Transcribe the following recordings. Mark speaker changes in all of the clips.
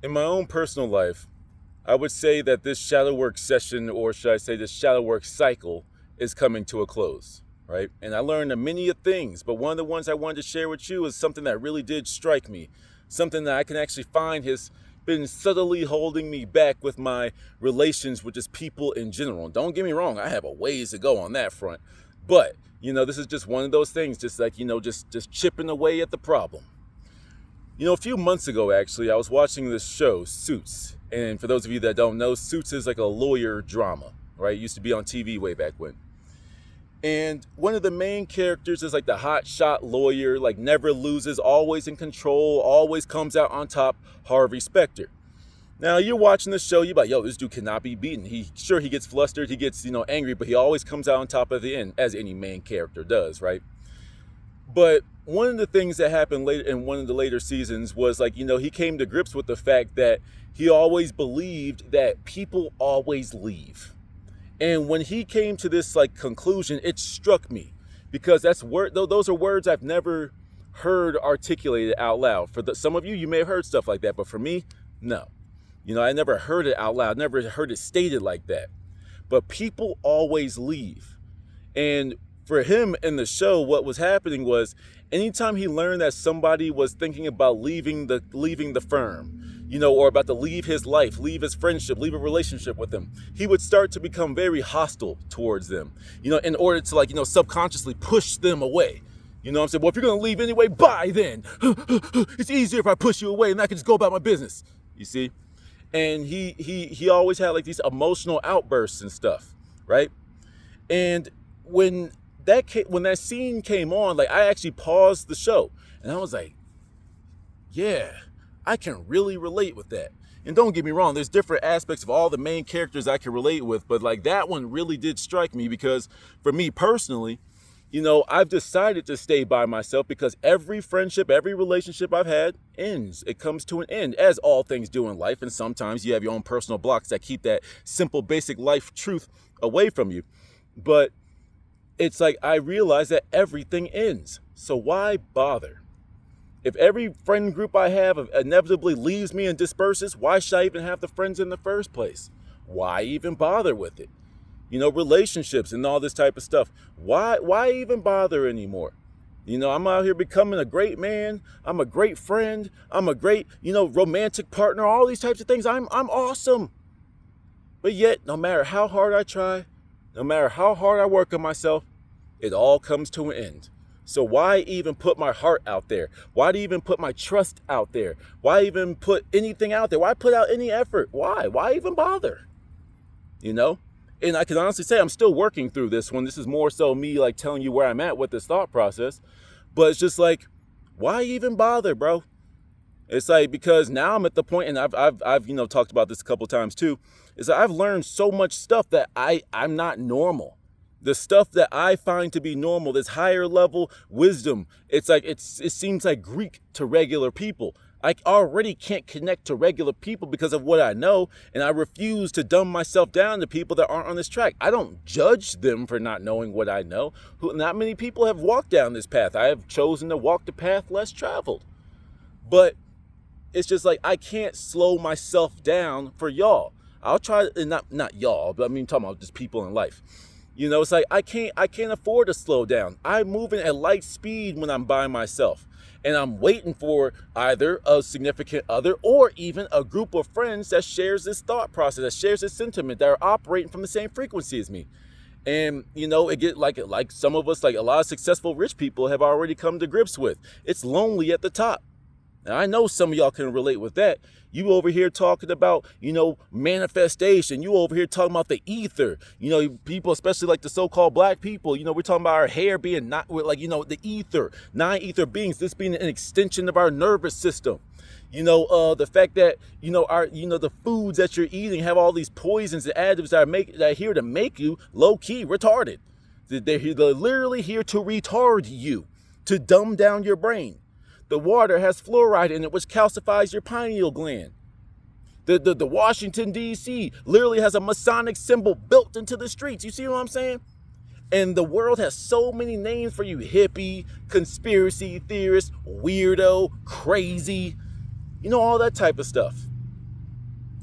Speaker 1: In my own personal life, I would say that this shadow work session, or should I say this shadow work cycle, is coming to a close, right? And I learned many of things, but one of the ones I wanted to share with you is something that really did strike me. Something that I can actually find has been subtly holding me back with my relations with just people in general. And don't get me wrong, I have a ways to go on that front. But, this is just one of those things, just like, just chipping away at the problem. A few months ago, actually, I was watching this show, Suits. And for those of you that don't know, Suits is like a lawyer drama, right? It used to be on TV way back when. And one of the main characters is like the hotshot lawyer, like never loses, always in control, always comes out on top, Harvey Specter. Now, you're watching the show, you're like, yo, this dude cannot be beaten. He gets flustered, he gets, angry, but he always comes out on top at the end, as any main character does, right? But one of the things that happened later in one of the later seasons was like, he came to grips with the fact that he always believed that people always leave. And when he came to this like conclusion, it struck me because those are words I've never heard articulated out loud. For some of you, you may have heard stuff like that, but for me, no. I never heard it out loud, never heard it stated like that. But people always leave. And for him in the show, what was happening was anytime he learned that somebody was thinking about leaving the firm, or about to leave his life, leave his friendship, leave a relationship with them, he would start to become very hostile towards them, in order to subconsciously push them away. You know what I'm saying? Well, if you're going to leave anyway, bye then. It's easier if I push you away and I can just go about my business. You see? And he always had like these emotional outbursts and stuff, right? And when that scene came on, like I actually paused the show and I was like, yeah, I can really relate with that. And don't get me wrong, there's different aspects of all the main characters I can relate with, but like that one really did strike me because for me personally, I've decided to stay by myself because every friendship, every relationship I've had ends. It comes to an end, as all things do in life. And sometimes you have your own personal blocks that keep that simple, basic life truth away from you. But it's like I realize that everything ends. So why bother? If every friend group I have inevitably leaves me and disperses, why should I even have the friends in the first place? Why even bother with it? Relationships and all this type of stuff. Why even bother anymore? I'm out here becoming a great man. I'm a great friend. I'm a great, romantic partner, all these types of things. I'm awesome. But yet, no matter how hard I try, no matter how hard I work on myself, it all comes to an end. So why even put my heart out there? Why even put my trust out there? Why even put anything out there? Why put out any effort? Why? Why even bother? And I can honestly say I'm still working through this one. This is more so me like telling you where I'm at with this thought process. But it's just like, why even bother, bro? It's like, because now I'm at the point, and I've talked about this a couple times too, is that I've learned so much stuff that I'm not normal. The stuff that I find to be normal, this higher level wisdom, it's like it seems like Greek to regular people. I already can't connect to regular people because of what I know, and I refuse to dumb myself down to people that aren't on this track. I don't judge them for not knowing what I know. Not many people have walked down this path. I have chosen to walk the path less traveled. But it's just like I can't slow myself down for y'all. I'll try, and not y'all, but I mean talking about just people in life. It's like I can't afford to slow down. I'm moving at light speed when I'm by myself. And I'm waiting for either a significant other or even a group of friends that shares this thought process, that shares this sentiment, that are operating from the same frequency as me. And, it get like some of us, like a lot of successful rich people have already come to grips with. It's lonely at the top. And I know some of y'all can relate with that. You over here talking about, manifestation. You over here talking about the ether. People, especially like the so-called black people, we're talking about our hair being not like, the ether, non-ether beings, this being an extension of our nervous system. The fact that, the foods that you're eating have all these poisons and additives that are here to make you low-key retarded. They're literally here to retard you, to dumb down your brain. The water has fluoride in it, which calcifies your pineal gland. The Washington, D.C. literally has a Masonic symbol built into the streets. You see what I'm saying? And the world has so many names for you: hippie, conspiracy theorist, weirdo, crazy, all that type of stuff.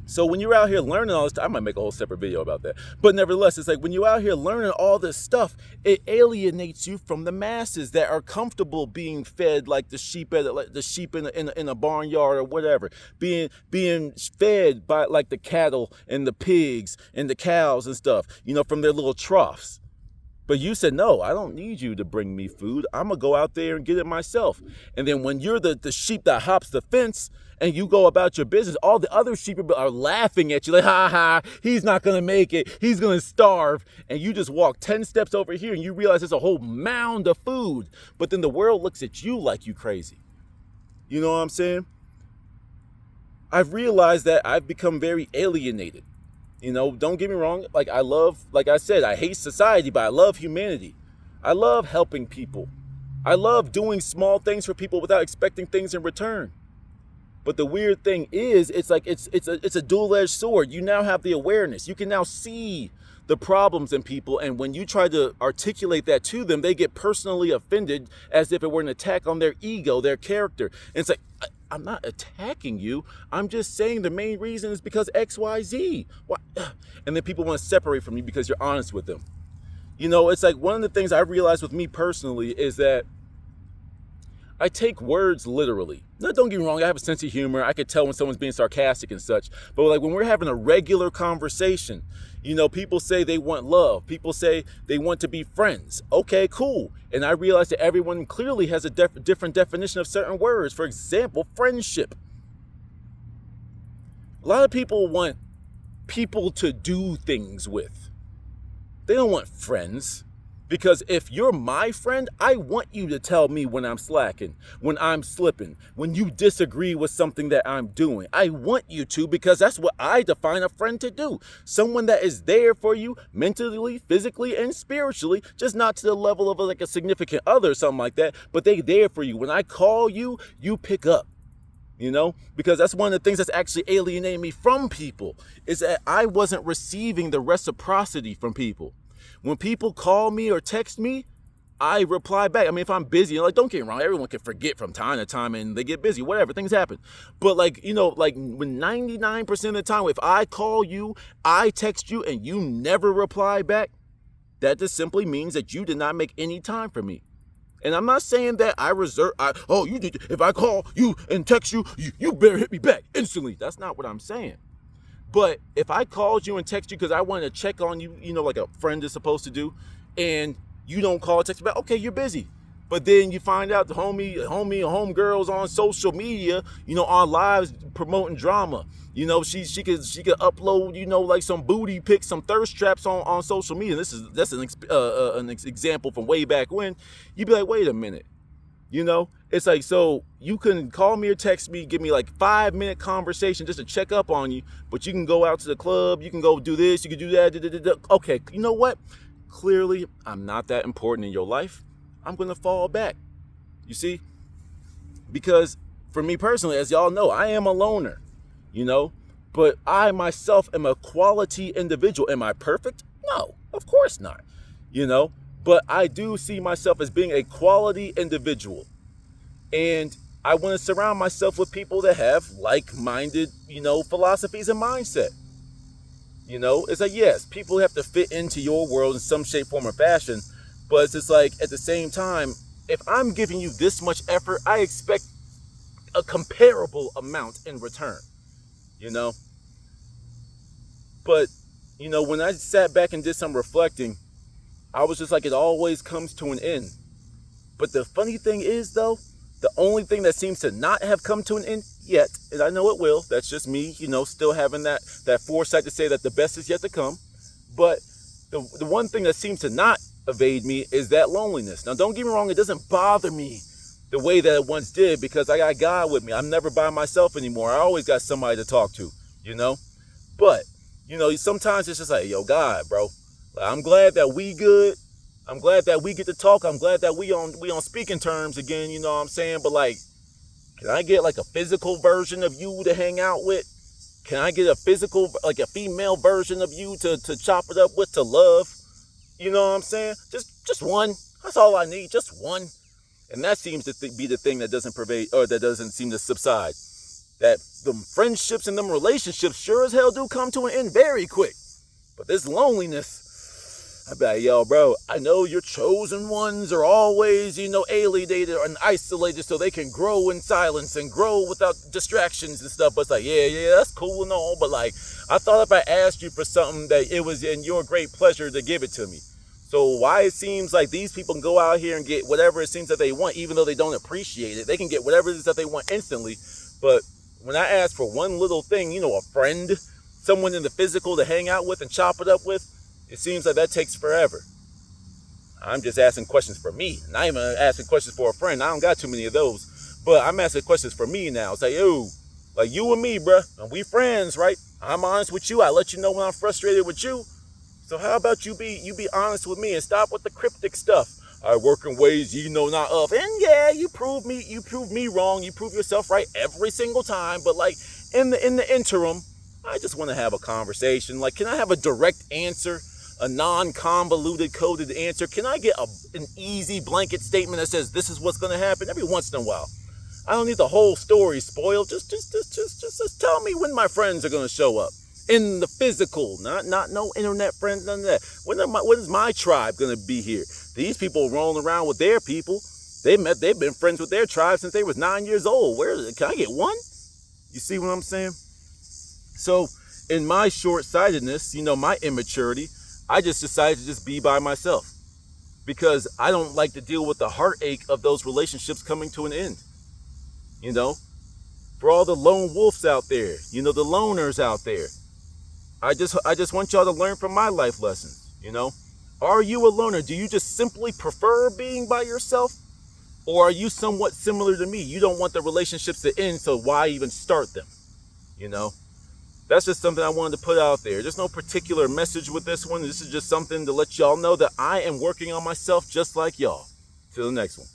Speaker 1: So when you're out here learning all this stuff, I might make a whole separate video about that. But nevertheless, it's like when you're out here learning all this stuff, it alienates you from the masses that are comfortable being fed like the sheep in a barnyard or whatever, being fed by like the cattle and the pigs and the cows and stuff, from their little troughs. But you said, no, I don't need you to bring me food. I'm going to go out there and get it myself. And then when you're the sheep that hops the fence and you go about your business, all the other sheep are laughing at you like, ha ha, he's not going to make it. He's going to starve. And you just walk 10 steps over here and you realize there's a whole mound of food. But then the world looks at you like you crazy. You know what I'm saying? I've realized that I've become very alienated. Don't get me wrong. Like I said, I hate society, but I love humanity. I love helping people. I love doing small things for people without expecting things in return. But the weird thing is, it's a dual-edged sword. You now have the awareness. You can now see the problems in people. And when you try to articulate that to them, they get personally offended as if it were an attack on their ego, their character. And it's like, I'm not attacking you. I'm just saying the main reason is because X, Y, Z. Why? And then people want to separate from you because you're honest with them. It's like one of the things I realized with me personally is that I take words literally. No, don't get me wrong, I have a sense of humor. I could tell when someone's being sarcastic and such. But like when we're having a regular conversation, people say they want love. People say they want to be friends. Okay, cool. And I realize that everyone clearly has a different definition of certain words. For example, friendship. A lot of people want people to do things with. They don't want friends. Because if you're my friend, I want you to tell me when I'm slacking, when I'm slipping, when you disagree with something that I'm doing. I want you to, because that's what I define a friend to do. Someone that is there for you mentally, physically, and spiritually, just not to the level of like a significant other or something like that, but they there for you. When I call you, you pick up. Because that's one of the things that's actually alienating me from people, is that I wasn't receiving the reciprocity from people. When people call me or text me, I reply back. I mean, if I'm busy, don't get me wrong, everyone can forget from time to time and they get busy, whatever, things happen. But when 99% of the time, if I call you, I text you and you never reply back, that just simply means that you did not make any time for me. And I'm not saying that if I call you and text you, you better hit me back instantly. That's not what I'm saying. But if I called you and text you because I wanted to check on you, like a friend is supposed to do, and you don't call or text me back, okay, you're busy. But then you find out the homegirls on social media, on lives promoting drama. She could upload, like some booty pics, some thirst traps on social media. That's an example from way back when. You'd be like, wait a minute. It's like, so you can call me or text me, give me like 5-minute conversation just to check up on you, but you can go out to the club, you can go do this, you can do that. Okay, you know what? Clearly, I'm not that important in your life. I'm going to fall back. You see? Because for me personally, as y'all know, I am a loner, but I myself am a quality individual. Am I perfect? No, of course not, But I do see myself as being a quality individual. And I want to surround myself with people that have like-minded, philosophies and mindset. It's like, yes, people have to fit into your world in some shape, form, or fashion. But it's just like, at the same time, if I'm giving you this much effort, I expect a comparable amount in return, But, when I sat back and did some reflecting, I was just like, it always comes to an end. But the funny thing is, though, the only thing that seems to not have come to an end yet, and I know it will, that's just me, still having that foresight to say that the best is yet to come. But the one thing that seems to not evade me is that loneliness. Now, don't get me wrong, it doesn't bother me the way that it once did, because I got God with me. I'm never by myself anymore. I always got somebody to talk to, But, sometimes it's just like, yo, God, bro, I'm glad that we good. I'm glad that we get to talk. I'm glad that we on speaking terms again, you know what I'm saying? But can I get like a physical version of you to hang out with? Can I get a physical, like a female version of you to chop it up with, to love? You know what I'm saying? Just one. That's all I need. Just one. And that seems to be the thing that doesn't pervade, or that doesn't seem to subside. that them friendships and them relationships sure as hell do come to an end very quick. But this loneliness, I be like, yo, bro, I know your chosen ones are always, alienated and isolated so they can grow in silence and grow without distractions and stuff. But it's like, yeah, that's cool and all. But like, I thought if I asked you for something that it was in your great pleasure to give it to me. So why it seems like these people can go out here and get whatever it seems that they want, even though they don't appreciate it. They can get whatever it is that they want instantly. But when I ask for one little thing, a friend, someone in the physical to hang out with and chop it up with, it seems like that takes forever. I'm just asking questions for me. Not even asking questions for a friend. I don't got too many of those. But I'm asking questions for me now. It's like, yo, like you and me, bruh. And we friends, right? I'm honest with you. I let you know when I'm frustrated with you. So how about you be honest with me and stop with the cryptic stuff. I work in ways not of. And yeah, you prove me wrong. You prove yourself right every single time. But like in the interim, I just want to have a conversation. Like, can I have a direct answer? A non-convoluted coded answer? Can I get an easy blanket statement that says this is what's going to happen every once in a while? I don't need the whole story spoiled. Just tell me when my friends are going to show up in the physical, not no internet friends, none of that. When is my tribe going to be here? These people rolling around with their people. They've been friends with their tribe since they was 9 years old. Can I get one? You see what I'm saying? So in my short-sightedness, my immaturity, I just decided to just be by myself because I don't like to deal with the heartache of those relationships coming to an end. For all the lone wolves out there, the loners out there, I just want y'all to learn from my life lessons. Are you a loner? Do you just simply prefer being by yourself? Or are you somewhat similar to me? You don't want the relationships to end, so why even start them? That's just something I wanted to put out there. There's no particular message with this one. This is just something to let y'all know that I am working on myself just like y'all. Till the next one.